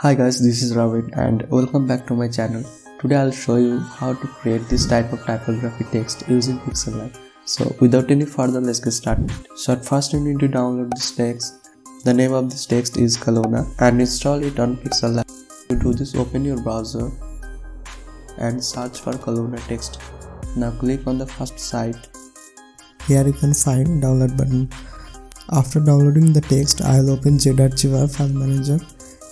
Hi guys, this is Ramen and welcome back to my channel. Today I'll show you how to create this type of typography text using Pixellab. So without any further, let's get started. So at first you need to download this text. The name of this text is Kalona and install it on Pixellab. To do this, open your browser and search for Kalona text. Now click on the first site. Here you can find download button. After downloading the text, I'll open J.Java file manager.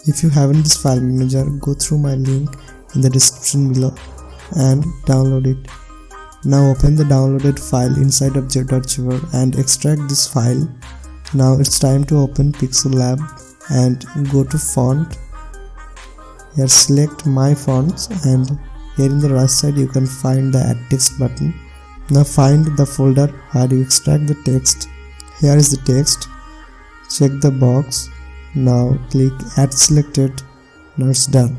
If you haven't this file manager, go through my link in the description below and download it. Now open the downloaded file inside of J.Java and extract this file. Now it's time to open Pixellab and go to font. Here select my fonts and here in the right side you can find the add text button. Now find the folder where you extract the text. Here is the text. Check the box. Now click add selected. Now it's done.